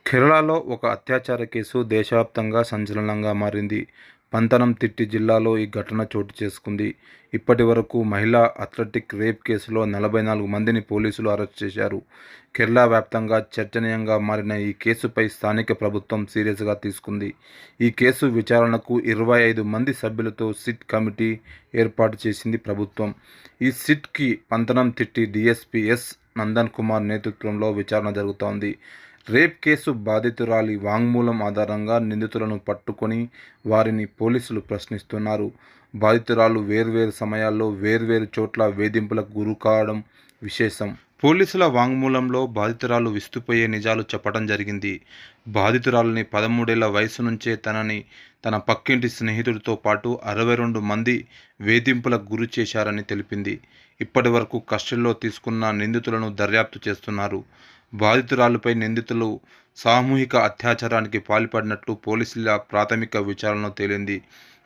కేరళలో ఒక అత్యాచార కేసు దేశవ్యాప్తంగా సంచలనంగా మారింది. పంతనంతిట్టి జిల్లాలో ఈ ఘటన చోటు చేసుకుంది. ఇప్పటి వరకు మహిళా అథ్లెటిక్ రేప్ కేసులో 44 మందిని పోలీసులు అరెస్ట్ చేశారు. కేరళ వ్యాప్తంగా చర్చనీయంగా మారిన ఈ కేసుపై స్థానిక ప్రభుత్వం సీరియస్గా తీసుకుంది. ఈ కేసు విచారణకు 25 మంది సభ్యులతో సిట్ కమిటీ ఏర్పాటు చేసింది ప్రభుత్వం. ఈ సిట్కి పంతనంతిట్టి డీఎస్పీ ఎస్ నందన్ కుమార్ నేతృత్వంలో విచారణ జరుగుతోంది. రేప్ కేసు బాధితురాలి వాంగ్మూలం ఆధారంగా నిందితులను పట్టుకొని వారిని పోలీసులు ప్రశ్నిస్తున్నారు. బాధితురాలు వేర్వేరు సమయాల్లో వేర్వేరు చోట్ల వేధింపులకు గురికావడం విశేషం. పోలీసుల వాంగ్మూలంలో బాధితురాలు విస్తుపోయే నిజాలు చెప్పడం జరిగింది. బాధితురాలిని 13 ఏళ్ల వయసు నుంచే తన పక్కింటి స్నేహితుడితో పాటు 62 మంది వేధింపులకు గురి చేశారని తెలిపింది. ఇప్పటి వరకు కస్టడీలో తీసుకున్న నిందితులను దర్యాప్తు చేస్తున్నారు. బాధితురాలిపై నిందితులు సామూహిక అత్యాచారానికి పాల్పడినట్లు పోలీసుల ప్రాథమిక విచారణలో తేలింది.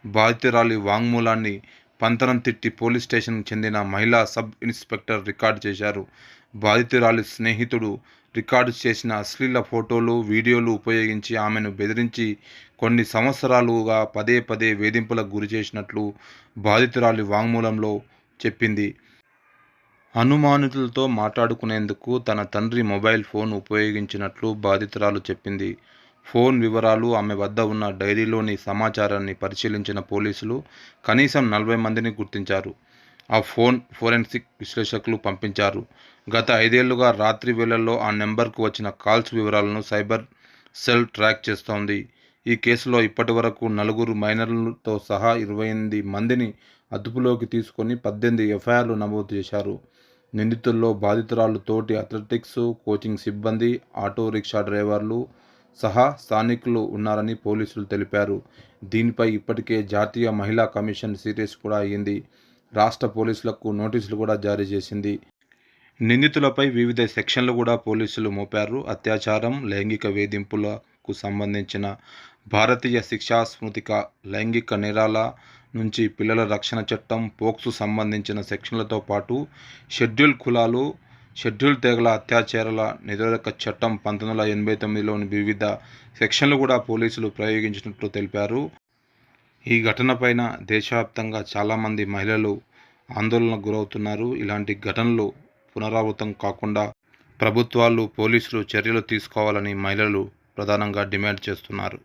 బాధితురాలి వాంగ్మూలాన్ని పంతనంతిట్టి పోలీస్ స్టేషన్కు చెందిన మహిళా సబ్ ఇన్స్పెక్టర్ రికార్డు చేశారు. బాధితురాలి స్నేహితుడు రికార్డు చేసిన అశ్లీల ఫోటోలు, వీడియోలు ఉపయోగించి ఆమెను బెదిరించి కొన్ని సంవత్సరాలుగా పదే పదే వేధింపులకు గురి చేసినట్లు బాధితురాలి వాంగ్మూలంలో చెప్పింది. అనుమానితులతో మాట్లాడుకునేందుకు తన తండ్రి మొబైల్ ఫోన్ ఉపయోగించినట్లు బాధితురాలు చెప్పింది. ఫోన్ వివరాలు, ఆమె వద్ద ఉన్న డైరీలోని సమాచారాన్ని పరిశీలించిన పోలీసులు కనీసం 40 మందిని గుర్తించారు. ఆ ఫోన్ ఫోరెన్సిక్ విశ్లేషకులు పంపించారు. గత 5 ఏళ్లుగా రాత్రి వేళల్లో ఆ నెంబర్కు వచ్చిన కాల్స్ వివరాలను సైబర్ సెల్ ట్రాక్ చేస్తోంది. ఈ కేసులో ఇప్పటి వరకు 4 మైనర్లతో సహా 28 మందిని అదుపులోకి తీసుకొని 18 ఎఫ్ఐఆర్లు నమోదు చేశారు. నిందితుల్లో బాధితురాలు తోటి అథ్లెటిక్స్ కోచింగ్ సిబ్బంది, ఆటో రిక్షా డ్రైవర్లు సహా స్థానికులు ఉన్నారని పోలీసులు తెలిపారు. దీనిపై ఇప్పటికే జాతీయ మహిళా కమిషన్ సీరియస్ కూడా అయ్యింది. రాష్ట్ర పోలీసులకు నోటీసులు కూడా జారీ చేసింది. నిందితులపై వివిధ సెక్షన్లు కూడా పోలీసులు మోపారు. అత్యాచారం, లైంగిక వేధింపులకు సంబంధించిన భారతీయ శిక్షా స్మృతిక, లైంగిక నేరాల నుంచి పిల్లల రక్షణ చట్టం, పోక్సో సంబంధించిన సెక్షన్లతో పాటు షెడ్యూల్ కులాలు, షెడ్యూల్ తెగల అత్యాచారాల నిరోధక చట్టం 1989లోని వివిధ సెక్షన్లు కూడా పోలీసులు ప్రయోగించినట్లు తెలిపారు. ఈ ఘటనపైన దేశవ్యాప్తంగా చాలామంది మహిళలు ఆందోళనకు గురవుతున్నారు. ఇలాంటి ఘటనలు పునరావృతం కాకుండా ప్రభుత్వాలు, పోలీసులు చర్యలు తీసుకోవాలని మహిళలు ప్రధానంగా డిమాండ్ చేస్తున్నారు.